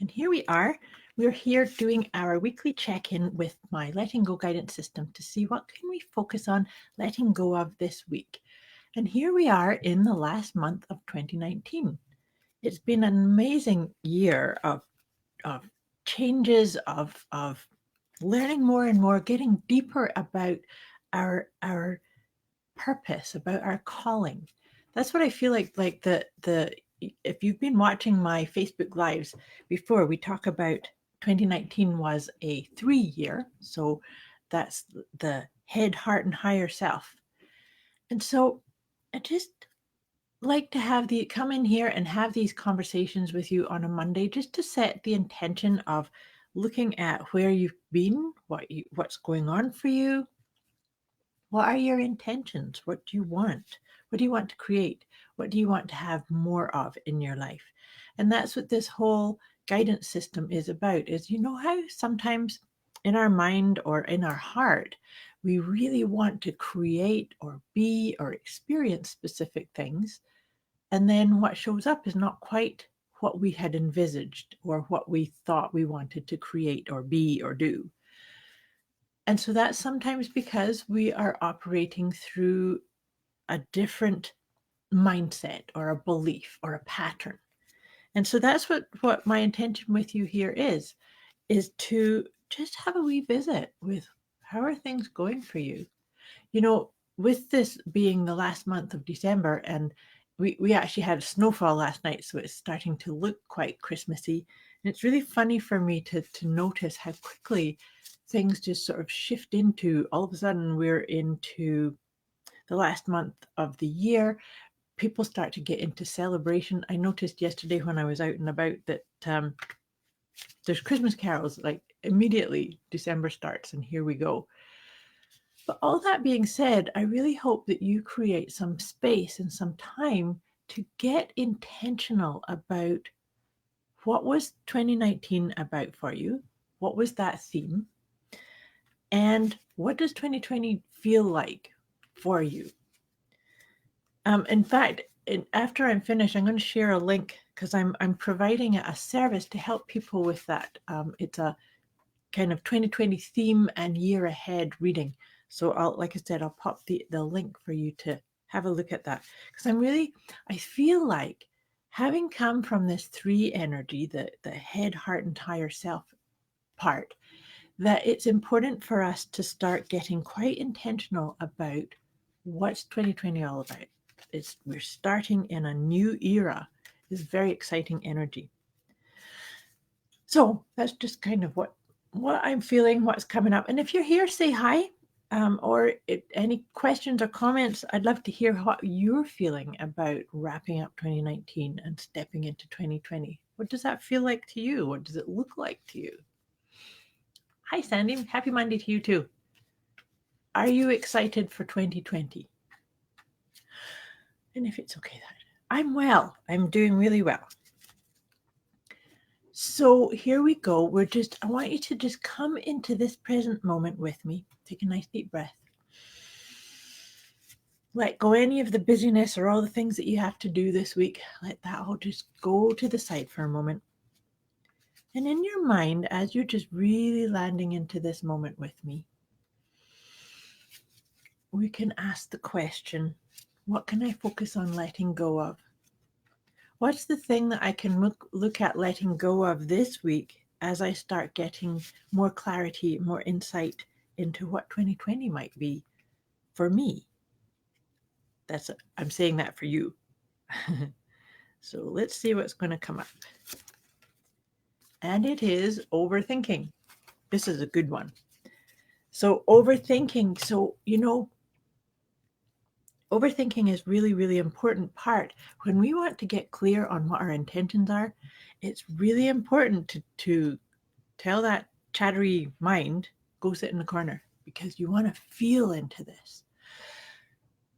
And here we are. We're here doing our weekly check-in with my letting go guidance system to see what can we focus on letting go of this week. And here we are in the last month of 2019. It's been an amazing year of changes, of learning more and more, getting deeper about our purpose, about our calling. That's what I feel like the if you've been watching my Facebook lives before, we talk about 2019 was a 3 year. So that's the head, heart, and higher self. And so I just like to have the come in here and have these conversations with you on a Monday just to set the intention of looking at where you've been, what's going on for you, what are your intentions? What do you want? What do you want to create? What do you want to have more of in your life? And that's what this whole guidance system is about. Is how sometimes in our mind or in our heart, we really want to create or be or experience specific things. And then what shows up is not quite what we had envisaged or what we thought we wanted to create or be or do. And so that's sometimes because we are operating through a different mindset or a belief or a pattern. And so that's what my intention with you here is to just have a wee visit with how are things going for you. With this being the last month of December, and we actually had a snowfall last night, so it's starting to look quite Christmassy. And it's really funny for me to notice how quickly things just sort of shift into all of a sudden we're into the last month of the year. People start to get into celebration. I noticed yesterday when I was out and about that there's Christmas carols, like immediately December starts, and here we go. But all that being said, I really hope that you create some space and some time to get intentional about what was 2019 about for you? What was that theme? And what does 2020 feel like for you? In fact, after I'm finished, I'm going to share a link because I'm providing a service to help people with that. It's a kind of 2020 theme and year ahead reading. So like I said, I'll pop the link for you to have a look at that. Because I feel like having come from this 3 energy, the head, heart, and higher self part, that it's important for us to start getting quite intentional about what's 2020 all about. We're starting in a new era. It's very exciting energy. So that's just kind of what I'm feeling, what's coming up. And if you're here, say hi. Or any questions or comments, I'd love to hear what you're feeling about wrapping up 2019 and stepping into 2020. What does that feel like to you? What does it look like to you? Hi, Sandy. Happy Monday to you too. Are you excited for 2020? And if it's okay, I'm well. I'm doing really well. So here we go. I want you to just come into this present moment with me. Take a nice deep breath. Let go any of the busyness or all the things that you have to do this week. Let that all just go to the side for a moment. And in your mind, as you're just really landing into this moment with me, we can ask the question, what can I focus on letting go of? What's the thing that I can look at letting go of this week as I start getting more clarity, more insight into what 2020 might be for me? I'm saying that for you. So let's see what's going to come up. And it is overthinking. This is a good one. So overthinking. So, overthinking is really, really important part. When we want to get clear on what our intentions are, it's really important to tell that chattery mind, go sit in the corner, because you want to feel into this.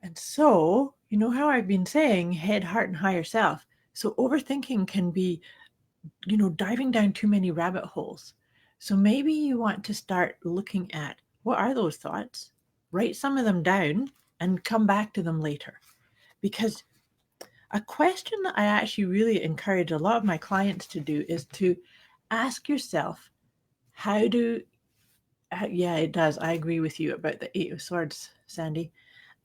And so, you know how I've been saying head, heart, and higher self. So overthinking can be, diving down too many rabbit holes. So maybe you want to start looking at what are those thoughts, write some of them down, and come back to them later. Because a question that I actually really encourage a lot of my clients to do is to ask yourself, yeah, it does. I agree with you about the Eight of Swords, Sandy.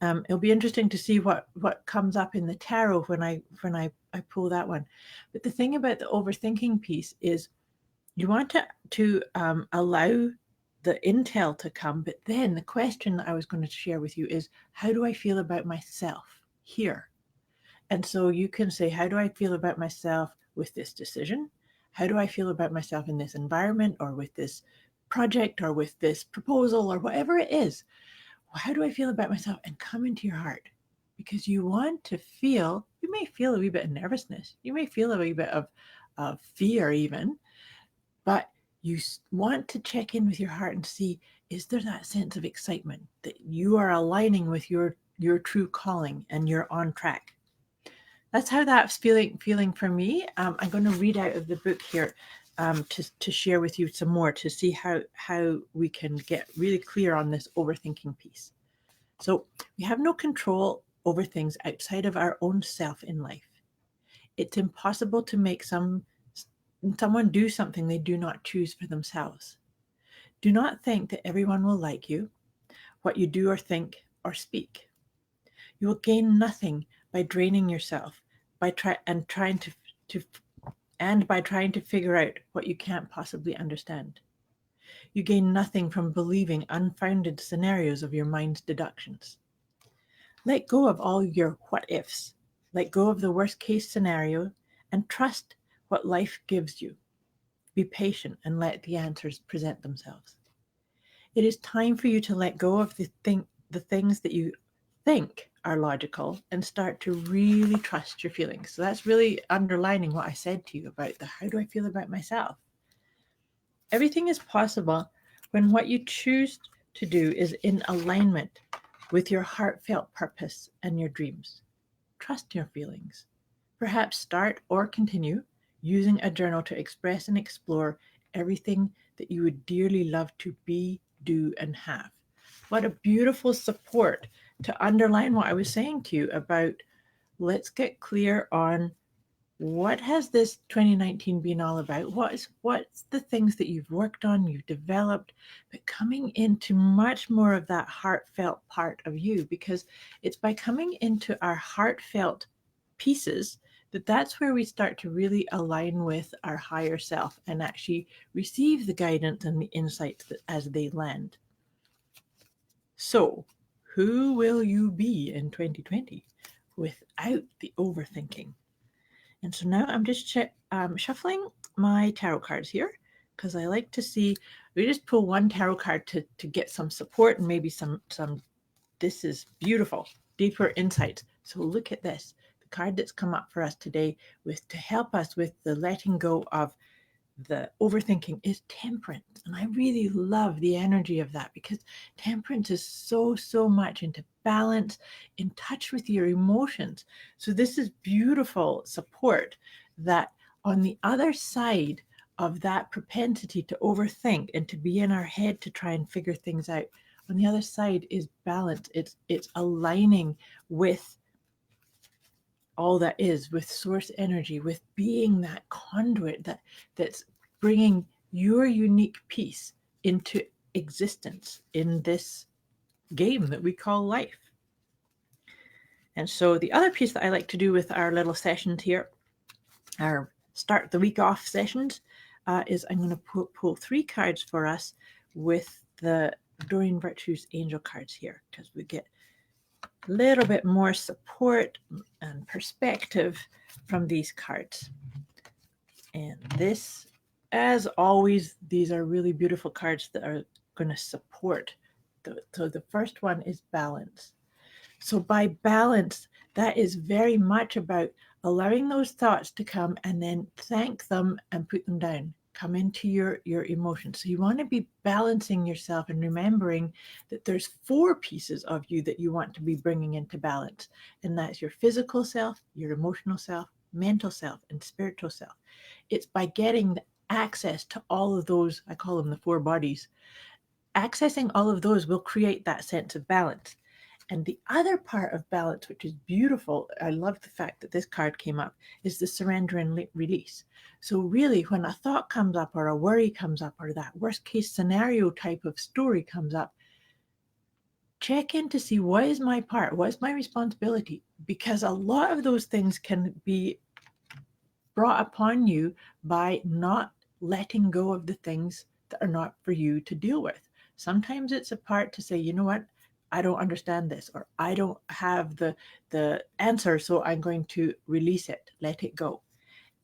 It'll be interesting to see what comes up in the tarot when I pull that one. But the thing about the overthinking piece is you want to allow the intel to come, but then the question that I was going to share with you is, how do I feel about myself here? And so you can say, how do I feel about myself with this decision? How do I feel about myself in this environment or with this project or with this proposal or whatever it is? How do I feel about myself? And come into your heart, because you want to feel, you may feel a wee bit of nervousness. You may feel a wee bit of fear even, but you want to check in with your heart and see, is there that sense of excitement that you are aligning with your true calling and you're on track? That's how that's feeling for me. I'm going to read out of the book here to share with you some more to see how we can get really clear on this overthinking piece. So we have no control over things outside of our own self in life. It's impossible to make someone do something they do not choose for themselves. Do not think that everyone will like you, what you do or think or speak. You will gain nothing by draining yourself by trying to figure out what you can't possibly understand. You gain nothing from believing unfounded scenarios of your mind's deductions. Let go of all your what ifs. Let go of the worst case scenario and trust what life gives you. Be patient and let the answers present themselves. It is time for you to let go of the things that you think are logical and start to really trust your feelings. So that's really underlining what I said to you about the how do I feel about myself. Everything is possible when what you choose to do is in alignment with your heartfelt purpose and your dreams. Trust your feelings. Perhaps start or continue using a journal to express and explore everything that you would dearly love to be, do, and have. What a beautiful support to underline what I was saying to you about, let's get clear on what has this 2019 been all about? What's the things that you've worked on, you've developed, but coming into much more of that heartfelt part of you, because it's by coming into our heartfelt pieces that's where we start to really align with our higher self and actually receive the guidance and the insights as they land. So, who will you be in 2020 without the overthinking? And so now I'm just shuffling my tarot cards here, because I like to see, we just pull one tarot card to get some support and maybe some, this is beautiful, deeper insights. So look at this. The card that's come up for us today to help us with the letting go of the overthinking is Temperance. And I really love the energy of that, because Temperance is so much into balance, in touch with your emotions. So this is beautiful support that on the other side of that propensity to overthink and to be in our head to try and figure things out, on the other side is balance. It's aligning with all that is, with source energy, with being that conduit that's bringing your unique piece into existence in this game that we call life. And so the other piece that I like to do with our little sessions here, our start the week off sessions, is I'm going to pull 3 cards for us with the Doreen Virtue's angel cards here, because we get a little bit more support and perspective from these cards. And this, as always, these are really beautiful cards that are going to support. So the first one is balance. So by balance, that is very much about allowing those thoughts to come and then thank them and put them down. Come into your emotions. So you want to be balancing yourself and remembering that there's 4 pieces of you that you want to be bringing into balance. And that's your physical self, your emotional self, mental self, and spiritual self. It's by getting access to all of those, I call them the 4 bodies. Accessing all of those will create that sense of balance. And the other part of balance, which is beautiful, I love the fact that this card came up, is the surrender and release. So, really, when a thought comes up, or a worry comes up, or that worst case scenario type of story comes up, check in to see what is my part, what is my responsibility, because a lot of those things can be brought upon you by not letting go of the things that are not for you to deal with. Sometimes it's a part to say, you know what, I don't understand this, or I don't have the answer, so I'm going to release it, let it go.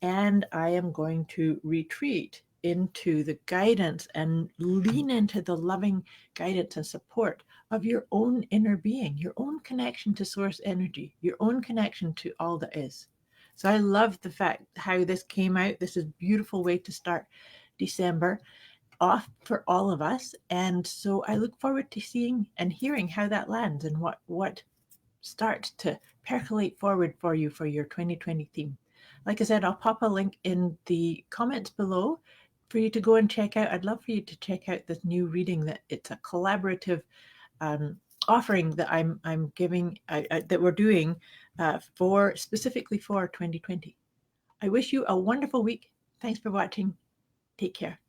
And I am going to retreat into the guidance and lean into the loving guidance and support of your own inner being, your own connection to source energy, your own connection to all that is. So I love the fact how this came out. This is a beautiful way to start December off for all of us. And so I look forward to seeing and hearing how that lands and what starts to percolate forward for you for your 2020 theme. Like I said, I'll pop a link in the comments below for you to go and check out. I'd love for you to check out this new reading. That it's a collaborative um, offering that I'm giving that we're doing for specifically for 2020. I wish you a wonderful week. Thanks for watching. Take care.